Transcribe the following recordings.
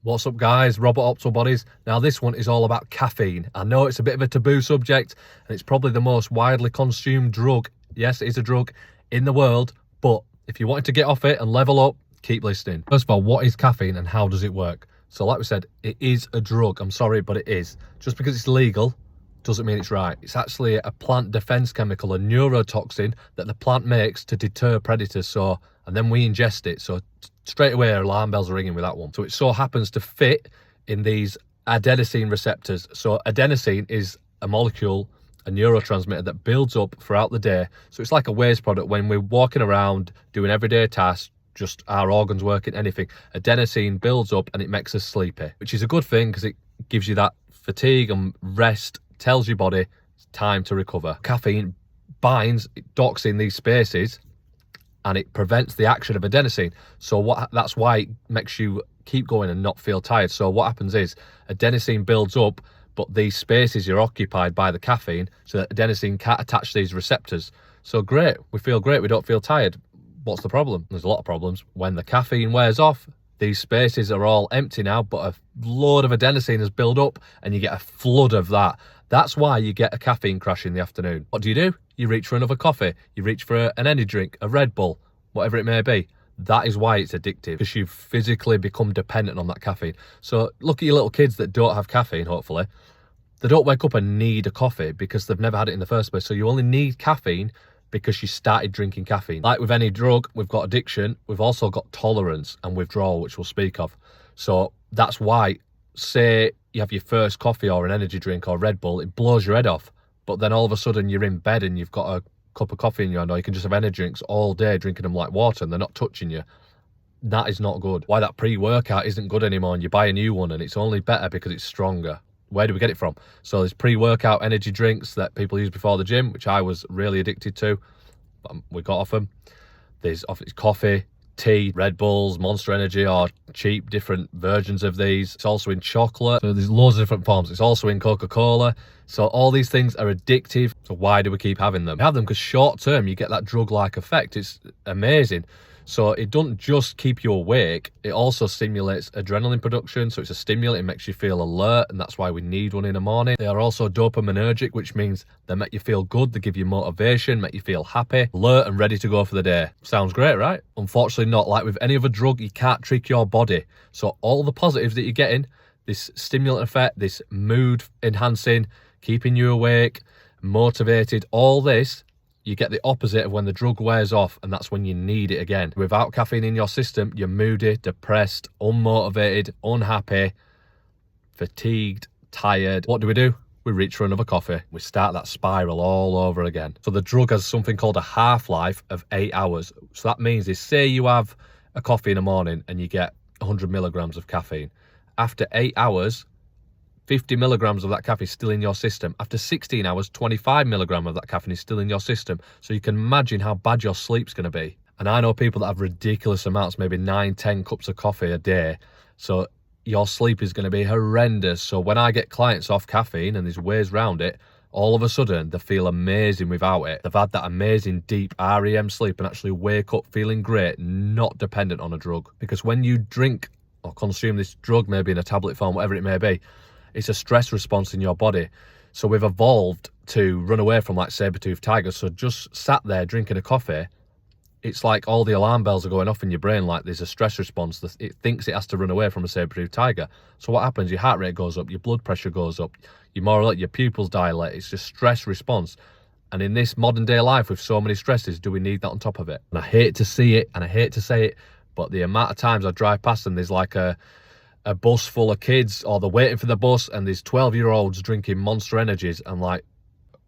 What's up guys, Robert Optal Bodies. Now this one is all about caffeine. I know it's a bit of a taboo subject and it's probably the most widely consumed drug, yes it is a drug, in the world, but if you wanted to get off it and level up, keep listening. First of all, what is caffeine and how does it work? So like we said, it is a drug, I'm sorry but it is. Just because it's legal doesn't mean it's right. It's actually a plant defense chemical, a neurotoxin that the plant makes to deter predators. And then we ingest it. So straight away alarm bells are ringing with that one. So it so happens to fit in these adenosine receptors. So adenosine is a molecule, a neurotransmitter that builds up throughout the day. So it's like a waste product when we're walking around doing everyday tasks, just our organs working, anything. Adenosine builds up and it makes us sleepy, which is a good thing because it gives you that fatigue and rest, tells your body it's time to recover. Caffeine binds, it docks in these spaces and it prevents the action of adenosine. So that's why it makes you keep going and not feel tired. So what happens is adenosine builds up, but these spaces are occupied by the caffeine, so that adenosine can't attach these receptors. So great, we feel great, we don't feel tired. What's the problem? There's a lot of problems. When the caffeine wears off, these spaces are all empty now, but a load of adenosine has built up and you get a flood of that. That's why you get a caffeine crash in the afternoon. What do? You reach for another coffee, you reach for an energy drink, a Red Bull, whatever it may be. That is why it's addictive, because you've physically become dependent on that caffeine. So look at your little kids that don't have caffeine, hopefully. They don't wake up and need a coffee because they've never had it in the first place. So you only need caffeine because you started drinking caffeine. Like with any drug, we've got addiction, we've also got tolerance and withdrawal, which we'll speak of. So that's why, say you have your first coffee or an energy drink or Red Bull, it blows your head off. But then all of a sudden you're in bed and you've got a cup of coffee in your hand, or you can just have energy drinks all day drinking them like water and they're not touching you. That is not good. Why that pre-workout isn't good anymore and you buy a new one and it's only better because it's stronger. Where do we get it from? So there's pre-workout energy drinks that people use before the gym, which I was really addicted to, but we got off them. There's coffee, tea, Red Bulls, Monster Energy, or cheap different versions of these. It's also in chocolate. So there's loads of different forms. It's also in Coca-Cola. So all these things are addictive. So why do we keep having them? We have them because short term you get that drug-like effect. It's amazing. So it doesn't just keep you awake, it also stimulates adrenaline production. So it's a stimulant, it makes you feel alert, and that's why we need one in the morning. They are also dopaminergic, which means they make you feel good, they give you motivation, make you feel happy, alert and ready to go for the day. Sounds great, right? Unfortunately not. Like with any other drug, you can't trick your body. So all the positives that you're getting, this stimulant effect, this mood enhancing, keeping you awake, motivated, all this, you get the opposite of when the drug wears off, and that's when you need it again. Without caffeine in your system, you're moody, depressed, unmotivated, unhappy, fatigued, tired. What do? We reach for another coffee. We start that spiral all over again. So the drug has something called a half-life of 8 hours. So that means is, say you have a coffee in the morning and you get 100 milligrams of caffeine. After 8 hours, 50 milligrams of that caffeine is still in your system. After 16 hours, 25 milligrams of that caffeine is still in your system. So you can imagine how bad your sleep's going to be. And I know people that have ridiculous amounts, maybe 9-10 cups of coffee a day. So your sleep is going to be horrendous. So when I get clients off caffeine, and there's ways around it, all of a sudden they feel amazing without it. They've had that amazing deep REM sleep and actually wake up feeling great, not dependent on a drug. Because when you drink or consume this drug, maybe in a tablet form, whatever it may be, it's a stress response in your body. So we've evolved to run away from like saber-toothed tigers. So just sat there drinking a coffee, it's like all the alarm bells are going off in your brain, like there's a stress response. It thinks it has to run away from a saber-toothed tiger. So what happens? Your heart rate goes up, your blood pressure goes up, your pupils dilate. It's just stress response. And in this modern day life with so many stresses, do we need that on top of it? And I hate to see it and I hate to say it, but the amount of times I drive past and there's like a bus full of kids, or they're waiting for the bus and there's 12-year-olds drinking Monster Energies. I'm like,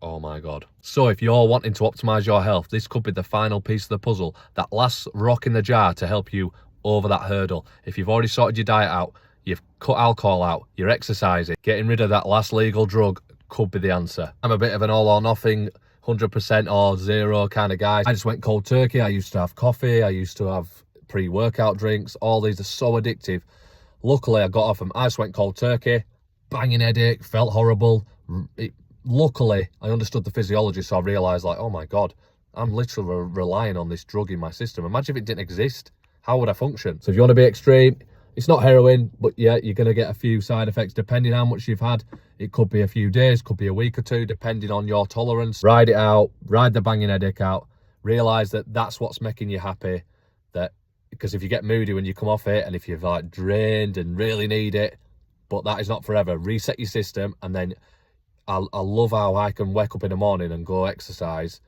oh my God. So if you're wanting to optimize your health, this could be the final piece of the puzzle, that last rock in the jar to help you over that hurdle. If you've already sorted your diet out, you've cut alcohol out, you're exercising, getting rid of that last legal drug could be the answer. I'm a bit of an all or nothing, 100% or zero kind of guy. I just went cold turkey. I used to have coffee, I used to have pre-workout drinks. All these are so addictive. Luckily, I got off them. I just went cold turkey, banging headache, felt horrible. Luckily, I understood the physiology, so I realised, like, oh my God, I'm literally relying on this drug in my system. Imagine if it didn't exist. How would I function? So if you want to be extreme, It's not heroin, but yeah, you're going to get a few side effects depending how much you've had. It could be a few days, could be a week or two, depending on your tolerance. Ride it out, ride the banging headache out. Realise that that's what's making you happy. That because if you get moody when you come off it, and if you've like drained and really need it, but that is not forever. Reset your system, and then I love how I can wake up in the morning and go exercise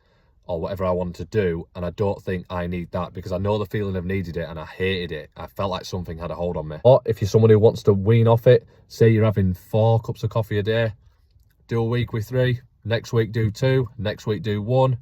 or whatever I want to do, and I don't think I need that because I know the feeling of needed it and I hated it. I felt like something had a hold on me. Or if you're someone who wants to wean off it, say you're having 4 cups of coffee a day, do a week with 3, next week do 2, next week do 1,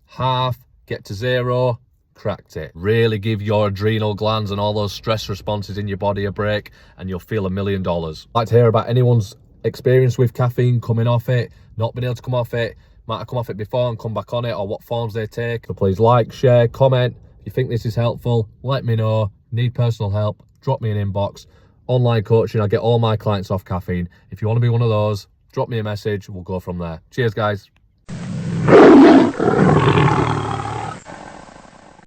half, get to 0, cracked it. Really give your adrenal glands and all those stress responses in your body a break, and you'll feel $1 million. I'd like to hear about anyone's experience with caffeine, coming off it, not being able to come off it, might have come off it before and come back on it, or what forms they take. So please like, share, comment. If you think this is helpful, let me know. Need personal help, drop me an inbox. Online coaching, I get all my clients off caffeine. If you want to be one of those, drop me a message, we'll go from there. Cheers, guys.